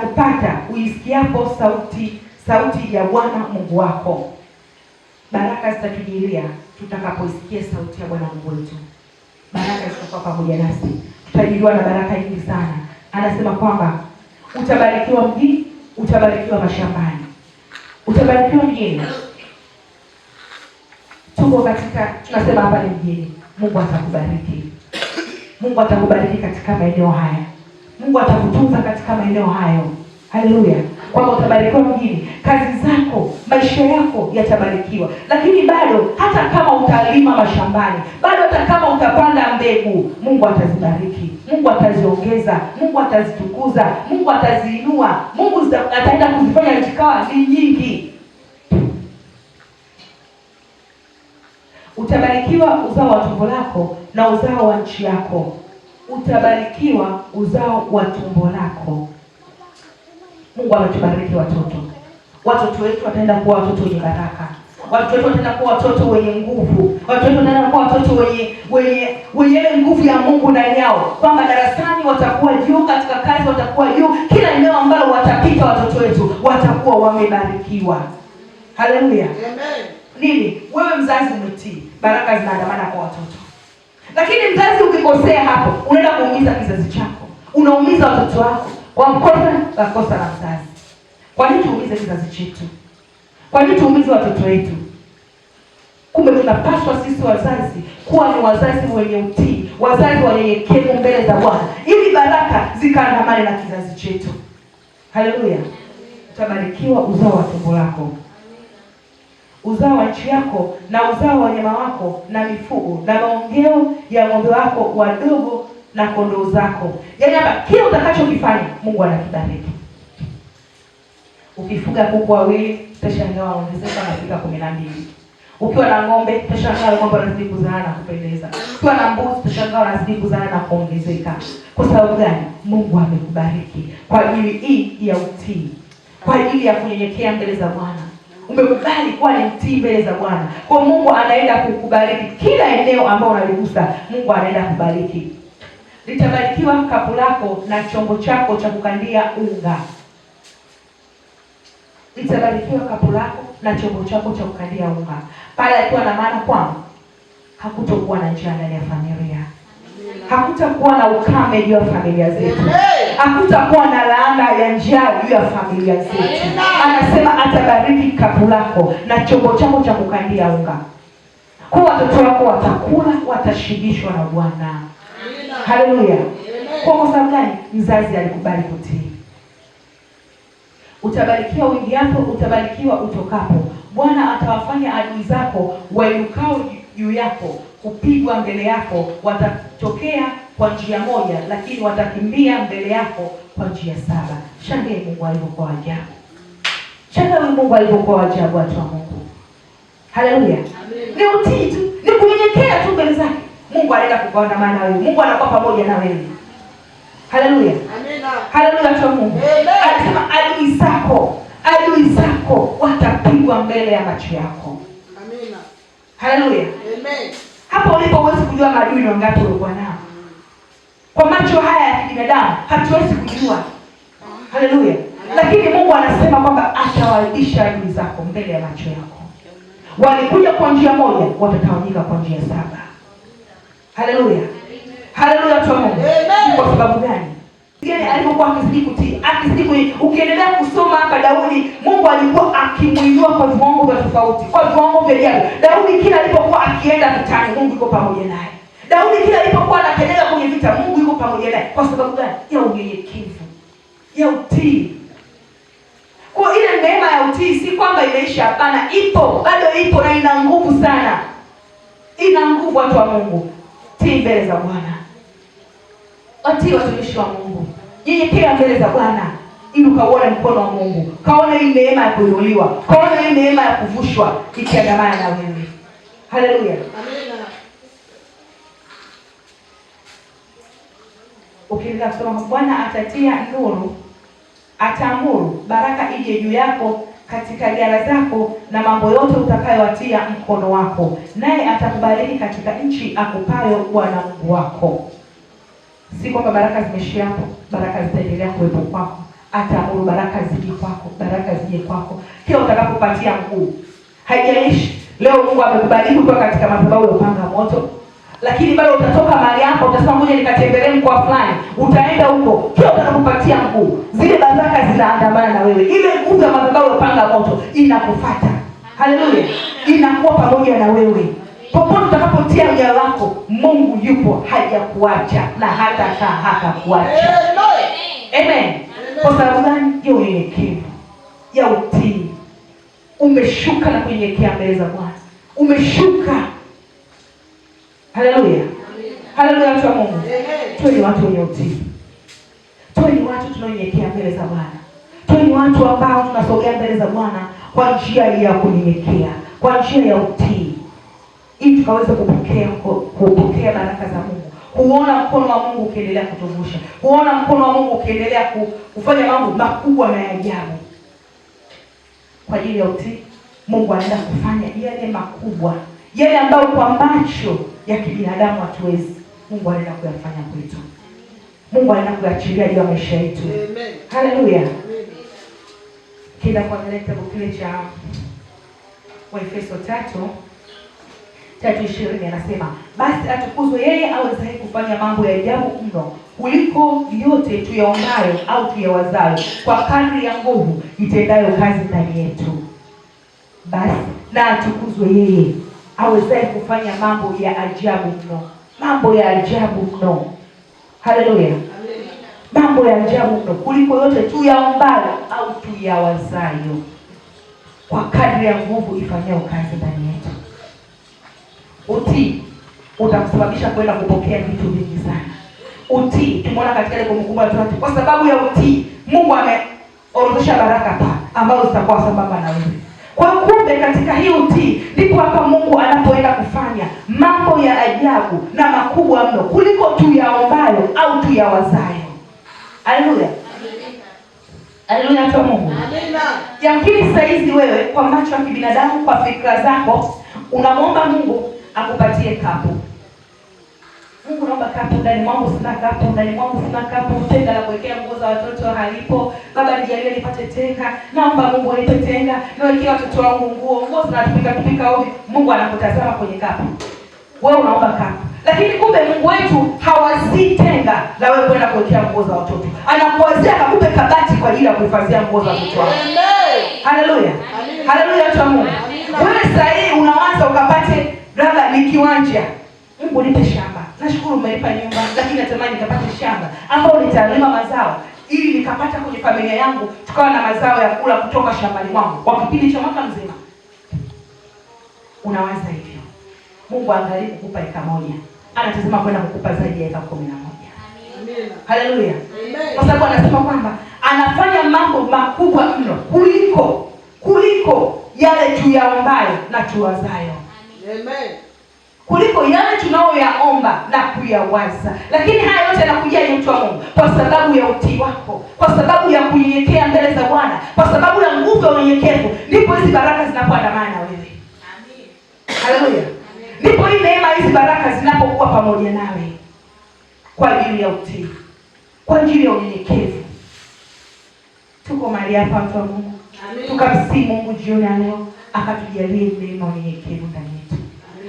kupata uisikiapo sauti ya Bwana Mungu wako. Baraka zitatujilia tutakapoisikia sauti ya Bwana Mungu wetu. Baraka zitakuwa pamoja nasi, tutajiliwa na baraka nyingi sana. Anasema kwamba utabarikiwa mjini, utabarikiwa mashambani, utabarikiwa mjini. Tuko katika, tunasema hapa ni mjini. Mungu atakubariki. Mungu atakubariki katika maeneo haya. Mungu atakutunza katika maeneo hayo. Haleluya. Kwamba utabarikiwa mjini, kazi zako, maisha yako yatabarikiwa. Lakini bado hata kama utalima mashambani, bado hata kama utapanda mbegu, Mungu atazibariki, Mungu ataziongeza, Mungu atazitukuza, Mungu ataziinua, Mungu ataenda kuzifanya zikawa ni nyingi. Utabarikiwa uzao wa tumbo lako na uzao wa nchi yako. Utabarikiwa uzao wa tumbo lako. Mungu ametubariki watoto. Watoto wetu wataenda kuwa watoto wenye baraka. Watoto wetu wataenda kuwa watoto wenye nguvu. Watoto wetu wataenda kuwa watoto wenye nguvu ya Mungu ndani yao. Kwamba darasani watakuwa juu, katika kazi watakuwa juu, kila eneo ambalo watapita watoto wetu watakuwa wamebarikiwa. Haleluya. Amen. Nini? Wewe mzazi umetii, baraka zinaandamana kwa watoto. Lakini mzazi ukikosea hapo, unaenda kuumiza kizazi chako. Unaumiza watoto wako. Kwa kosa la mzazi. Kwa nini tuumize kizazi chetu? Kwa nini tuumize watoto wetu? Kumbe tunapaswa sisi wazazi kuwa ni wazazi wenye utii, wazazi wanyenyekevu mbele za Bwana, ili baraka zikaandamane na kizazi chetu. Haleluya. Utabarikiwa uzao wa tumbo lako, uzao wa nchi yako, na uzao wa wanyama wako na mifugo, na maongeo ya ng'ombe wako wadogo na kondoo zako. Yaani hapa kile utakachokifanya Mungu anakibariki. Ukifuga kuku wawili, utashangaa waongezeka nafika 12. Ukiwa na ng'ombe, utashangaa ng'ombe wanazidi kuzaa na kupendeza. Ukiwa na mbuzi, utashangaa wanazidi kuzaa na kuongezeka. Kwa sababu gani? Mungu amekubariki kwa ajili hii ya utii, kwa ajili ya kunyenyekea mbele za Bwana. Umekubali kuwa ni mtii mbele za Bwana. Kwa Mungu anaenda kukubariki kila eneo ambalo unaligusa. Mungu anaenda kubariki. Litabarikiwa kapu lako na chombo chako cha kukandia unga. Litabarikiwa kapu lako na chombo chako cha kukandia unga. Pale alikuwa na maana kwamba hakutokuwa na njaa ndani ya familia. Hakutakuwa na ukame juu ya familia zetu. Hakutakuwa na laana ya njaa juu ya familia zetu. Anasema atabariki kapu lako na chombo chako cha kukandia unga. Kwa watoto wako watakula, watashibishwa na Bwana. Haleluya. Kwa sababu gani? Mzazi alikubali kutii. Utabarikiwa uingiapo, utabarikiwa utokapo. Bwana atawafanya adui zako wainukao juu yako kupigwa mbele yako. Watatokea kwa njia moja, lakini watakimbia mbele yako kwa njia 7. Shangae Mungu alivyokuwa ajabu. Shangae Mungu alivyokuwa ajabu, watu wa Mungu. Haleluya. Ni utii tu, ni kunyenyekea tu mbele zake. Mungu anaenda kukuandamana na wewe. Mungu anakuwa pamoja na wewe. Haleluya. Amina. Haleluya, watu wa Mungu. Anasema adui zako watapigwa mbele ya macho yako. Amina. Haleluya. Amen. Hapo ulipo huwezi kujua maadui ni wangapi ulikuwa nao. Kwa macho haya ya kibinadamu hatuwezi kujua. Haleluya. Lakini Mungu anasema kwamba atawaibisha adui zako mbele ya macho yako. Walikuja kwa njia moja, watatawanyika kwa njia 7. Haleluya. Haleluya, watu wa Mungu. Kwa sababu gani? Yeye alipokuwa akizidi kutii, akizidi. Ukiendelea kusoma hapa Daudi, Mungu alikuwa akimuinua kwa viwango vya tofauti, kwa viwango vya ajabu. Daudi kila alipokuwa akienda vitani, Mungu yuko pamoja naye. Daudi kila alipokuwa anakanyaga kwenye vita, Mungu yuko pamoja naye. Kwa sababu gani? Ya unyenyekevu, ya utii. Kwa ile neema ya utii si kwamba imeisha, hapana, ipo, bado ipo na ina nguvu sana. Ina nguvu watu wa Mungu. Tii mbele za Bwana. Watii watumishi wa Mungu. Nyenyekea mbele za Bwana ili ukaone mkono wa Mungu. Kaone hii neema ya kuinuliwa. Kaone hii neema ya kuvushwa ikiandamana na wewe. Haleluya. Amina. Ukiendelea kusoma Bwana atatia nuru, ataamuru baraka ije juu yako katika ghala zako na mambo yote utakayowatia mkono wako, naye atakubariki katika nchi akupayo Bwana Mungu wako. Si kwamba baraka zimeishia hapo, baraka zitaendelea kuwepo kwako. Ataamuru baraka zije kwako, baraka zije kwako kila utakapopatia mguu. Haijalishi leo Mungu amekubariki kutoka katika madhabahu ya upanga moto, lakini bado utatoka mahali hapo, utasema ngoja nikatembelee mkoa fulani. Utaenda huko, kila utakapopatia mguu, zile baraka zinaandamana na wewe. Ile nguvu ya madhabahu ya upanga moto inakufuata. Haleluya. Inakuwa pamoja na wewe. Popote utakapotia mja wako, Mungu yupo, hajakuacha na hata hatakuacha. Amen. Kwa sababu gani? Ya unyenyekevu, ya utii. Umeshuka na kunyenyekea mbele za Bwana. Umeshuka. Haleluya. Haleluya watu wa Mungu. Tuwe ni watu wenye utii. Tuwe ni watu tunaonyenyekea mbele za Bwana. Tuwe ni watu ambao tunasogea mbele za Bwana kwa njia ya kunyenyekea, kwa njia ya utii, ili tukaweze kupokea baraka za Mungu. Kuona mkono wa Mungu ukiendelea kutuvusha. Kuona mkono wa Mungu ukiendelea kufanya mambo makubwa na ya ajabu. Kwa ajili ya utii, Mungu anaenda kufanya yale makubwa, yale ambayo kwa macho ya kibinadamu hatuwezi. Mungu anaenda kuyafanya kwetu. Mungu anaenda kuachilia juu ya maisha yetu. Amen. Haleluya. Kila kuangalia kitabu kile cha Waefeso 3:20 anasema, basi atukuzwe yeye awezaye kufanya mambo ya ajabu mno kuliko yote tuyaombayo au tuyawazayo, kwa kadri ya nguvu itendayo kazi ndani yetu. Basi na atukuzwe yeye awezaye kufanya mambo ya ajabu mno. Mambo ya ajabu mno. Haleluya. Mambo ya ajabu mno kuliko yote tuyaombayo au tuyawazayo, kwa kadri ya nguvu ifanyayo kazi ndani yetu. Utii utakusababisha kwenda kupokea vitu vingi sana. Utii tumeona katika ile Kumbukumbu la Torati, kwa sababu ya utii Mungu ameorodhesha baraka hapa ambazo zitakuwa sambamba na wewe. Kwa kumbe katika hii utii ndipo hapa Mungu anapoenda kufanya mambo ya ajabu na makubwa mno kuliko tuyaombayo au tuyawazayo. Haleluya. Haleluya kwa Mungu. Amina. Yamkini saa hizi wewe kwa macho ya kibinadamu, kwa fikra zako, unamwomba Mungu akupatie kapu. Mungu naomba kapu, ndani mwangu sina kapu, ndani mwangu sina kapu, tenga la kuwekea nguo za watoto halipo. Baba nijalie nipate tenga. Naomba Mungu anipe tenga, niwekee watoto wangu nguo zinatupika ovyo. Mungu anakutazama kwenye kapu. Wewe unaomba kapu. Lakini kumbe Mungu wetu hawazii tenga la wewe kwenda kuwekea nguo za watoto. Anakuwazia akakupe kabati kwa ajili ya kuhifadhia nguo za watoto wako. Haleluya. Haleluya kwa Mungu. Wewe sasa hivi unaanza ukapate labda ni kiwanja. Mungu nipe shamba. Nashukuru umenipa nyumba, lakini natamani nikapate shamba ambao nitalima mazao ili nikapata kwenye familia yangu tukawa na mazao ya kula kutoka shambani mwangu kwa kipindi cha mwaka mzima. Unawaza hivyo. Mungu angalie kukupa eka moja. Anatazama kwenda kukupa zaidi ya eka 11. Amina. Haleluya. Amen. Kwa sababu anasema kwamba anafanya mambo makubwa mno kuliko yale tuyaombayo na tuwazayo. Amen. Kuliko yale tunayoyaomba na kuyawaza. Lakini haya yote yanakuja ni mtu wa Mungu kwa sababu ya utii wako, kwa sababu ya kunyenyekea mbele za Bwana, kwa sababu ya nguvu ya unyenyekevu, ndipo hizi baraka zinapoandamana na wewe. Amen. Haleluya. Ndipo hii neema, hizi baraka zinapokuwa pamoja nawe kwa ajili ya utii, kwa ajili ya unyenyekevu. Tuko mahali hapa watu wa Mungu. Tukamsihi Mungu jioni ya leo akatujalie neema ya unyenyekevu ndani yetu.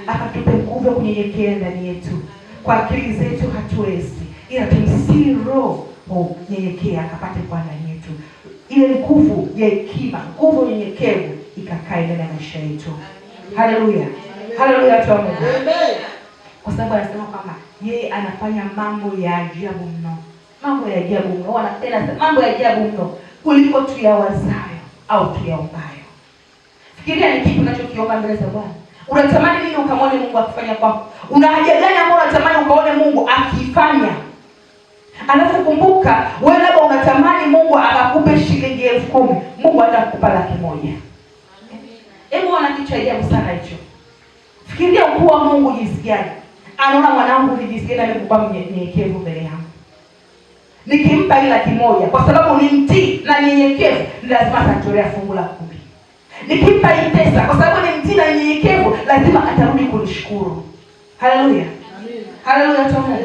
Akatupe nguvu ya kunyenyekea ndani yetu. Kwa akili zetu hatuwezi, ila tumsihi Roho nyenyekea akapate kwa ndani yetu. Ile nguvu ya hekima, nguvu ya unyenyekevu ikakae ndani ya maisha yetu. Haleluya. Haleluya kwa Mungu. Amen. Kwa sababu anasema kwamba yeye anafanya mambo ya ajabu mno. Mambo ya ajabu mno. Wanapenda mambo ya ajabu mno kuliko tuyawazayo. au tuyaombayo. Fikiria ni kipi unachokiomba mbele za Bwana. Unatamani nini ukamwone Mungu akifanya kwako? Una haja gani ambayo unatamani ukaone Mungu akifanya? Alafu kumbuka, wewe labda unatamani Mungu akakupe shilingi 10,000, Mungu atakupa 100,000. Hebu ana kitu cha ajabu sana hicho. Fikiria ukuu wa Mungu jinsi gani. Anaona mwanangu ni jinsi gani amekuwa mnyenyekevu mbele yangu. Nikimpa ile 100,000 kwa sababu ni mtii na nyenyekevu, ni lazima atatolea fungu la 10. Nikimpa hii pesa kwa sababu ni mtii na nyenyekevu, lazima atarudi kunishukuru. Haleluya. Haleluya tena.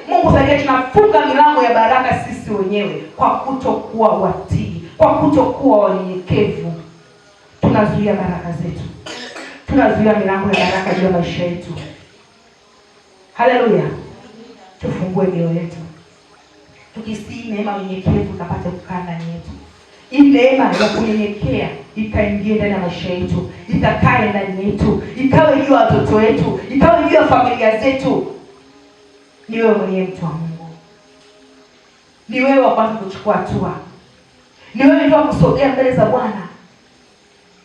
Mungu sasa tunafunga milango ya baraka sisi wenyewe kwa kutokuwa watii, kwa kutokuwa wanyenyekevu. Tunazuia baraka zetu. Tunazuia milango ya baraka juu ya maisha yetu. Haleluya. Tufungue mioyo yetu. Tukisii neema unyenyekevu kapate kukaa ndani yetu. Hii neema ya kunyenyekea ikaingie ndani ya maisha yetu, itakae ndani yetu, ikawe juu ya watoto wetu, ikawe juu ya familia zetu. Ni wewe mwenyewe mtu wa Mungu. Ni wewe wa kwanza kuchukua hatua. Ni wewe ndio kusogea mbele za Bwana.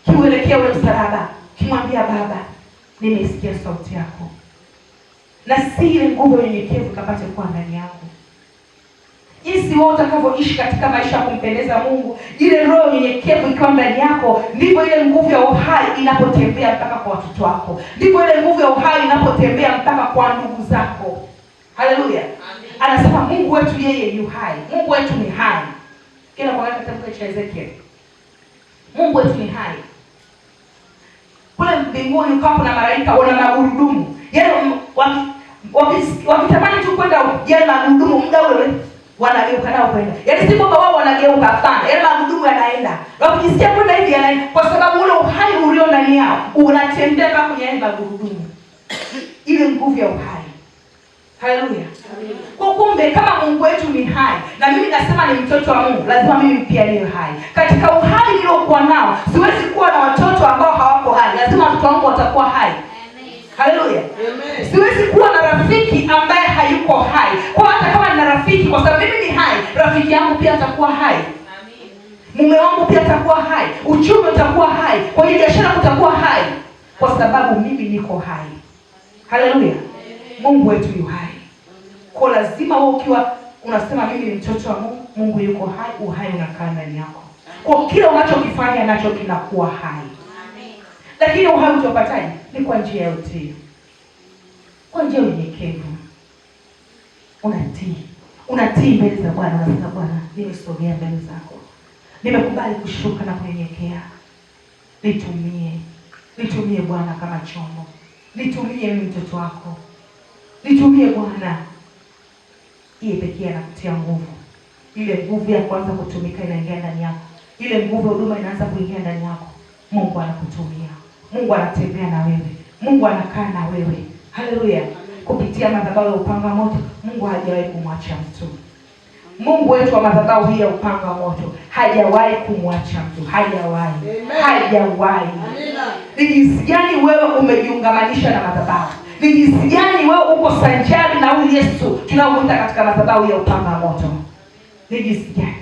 Kiuelekea ule msalaba, kimwambia Baba, nimesikia sauti yako. Na si ile nguvu ya unyenyekevu kapate kuwa ndani yangu. Jinsi wewe utakavyoishi katika maisha ya kumpendeza Mungu, ile roho nyenyekevu ikiwa ndani yako, ndivyo ile nguvu ya uhai inapotembea mpaka kwa watoto wako. Ndivyo ile nguvu ya uhai inapotembea mpaka kwa ndugu zako. Haleluya. Anasema Mungu wetu yeye yu hai. Mungu wetu ni hai. Kila kwa kitabu cha Ezekiel. Mungu wetu ni hai. Kule mbinguni kwa kuna malaika wana magurudumu. Yaani wakitamani tu kwenda yale magurudumu muda ule wanageuka nao kwenda. Yaani si kwamba wao wanageuka, hapana. Yale magurudumu yanaenda. Wakijisikia kwenda hivi yanaenda kwa sababu ule uhai ulio ndani yao unatembea kama kwenye yale magurudumu. Ile nguvu ya uhai. Haleluya. Kwa kumbe kama Mungu wetu ni hai na mimi nasema ni mtoto wa Mungu, lazima mimi pia niwe hai. Katika uhai niliokuwa nao, siwezi kuwa na watoto ambao hawako hai. Lazima watoto wangu watakuwa hai. Haleluya. Siwezi kuwa na rafiki ambaye hayuko hai. Kwa hata kama nina rafiki, kwa sababu mimi ni hai, rafiki yangu pia atakuwa hai. Mume wangu pia atakuwa hai. Uchumi utakuwa hai. Kwa hiyo biashara kutakuwa hai. Kwa sababu mimi niko hai. Haleluya. Mungu wetu yu hai. Kwa lazima wewe ukiwa unasema mimi ni mtoto wa Mungu, Mungu yuko hai, uhai unakaa ndani yako. Kwa kile unachokifanya nacho kinakuwa hai. Lakini uhai utapataje? Ni kwa njia ya utii. Kwa njia ya unyenyekevu. Unatii. Unatii mbele za Bwana, unasema Bwana, nimesogea mbele zako. Nimekubali kushuka na kunyenyekea. Nitumie Bwana kama chombo. Nitumie mimi mtoto wako. Nitumie Bwana. Iye pekee anakutia nguvu. Ile nguvu ya kwanza kutumika inaingia ndani yako. Ile nguvu ya huduma inaanza kuingia ndani yako. Mungu anakutumia. Mungu anatembea na wewe. Mungu anakaa na wewe. Haleluya. Kupitia madhabahu ya upanga moto, Mungu hajawahi kumwacha mtu. Mungu wetu wa madhabahu hii ya upanga moto hajawahi kumwacha mtu. Hajawahi. Ni jinsi gani wewe umejiungamanisha na madhabahu? Ni jinsi gani wewe uko sanjari na huyu Yesu tunaomuita katika madhabahu ya upanga moto? Ni jinsi gani?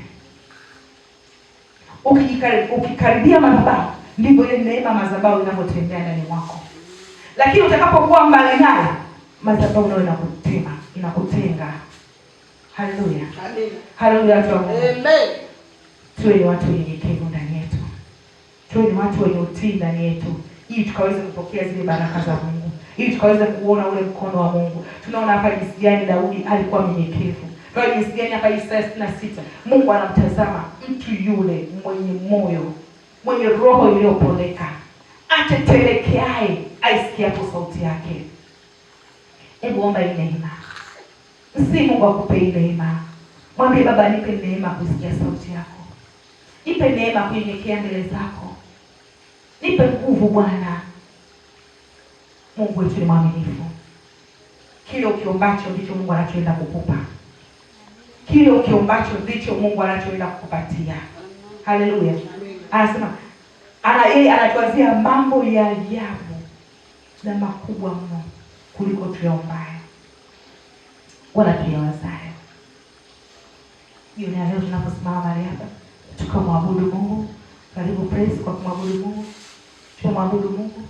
Ukikaribia madhabahu, ndivyo ile neema madhabahu inavyotembea ndani mwako. Lakini utakapokuwa mbali naye, madhabahu nayo inakutenga. Haleluya. Haleluya tu. Amen. Tuwe ni watu wenyekevu ndani yetu. Tuwe ni watu wenye utii ndani yetu, ili tukaweze kupokea zile baraka za Mungu. Ili tukaweze kuona ule mkono wa Mungu. Tunaona hapa jinsi gani Daudi alikuwa mnyenyekevu. Tunaona jinsi gani hapa Isaya 66. Mungu anamtazama mtu yule mwenye moyo, mwenye roho iliyopondeka, atetelekeaye aisikiapo sauti yake. Hebu omba ile neema. Msi Mungu akupe ile neema. Mwambie Baba, nipe neema kusikia sauti yako. Nipe neema kunyenyekea mbele zako. Nipe nguvu Bwana. Mungu wetu ni mwaminifu. Kile ukiombacho ndicho Mungu anachoenda kukupa. Kile ukiombacho ndicho Mungu anachoenda kukupatia. Haleluya. Anasema yeye anatuwazia mambo ya ajabu na makubwa mno kuliko tuyaombayo wala tuyawazayo. Hiyo ni leo tunaposimama mahali hapa tukamwabudu Mungu, Karibu praise kwa kumwabudu Mungu. Tunamwabudu Mungu.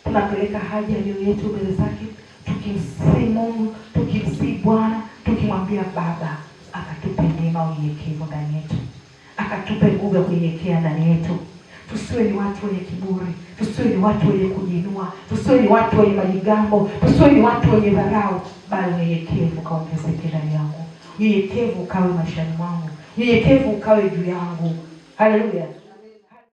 Tunapeleka haja ya mioyo yetu mbele zake, tukimsihi Mungu, tukimsihi Bwana, tukimwambia Baba akatupe neema ya unyenyekevu ndani yetu. Akatupe nguvu ya kunyenyekea ndani yetu. Tusiwe ni watu wenye kiburi, tusiwe ni watu wenye kujinua, tusiwe ni watu wenye majigambo, tusiwe ni watu wenye dharau, bali unyenyekevu kaongezeke ndani yangu. Unyenyekevu ukawe maishani mwangu. Unyenyekevu ukawe juu yangu. Haleluya.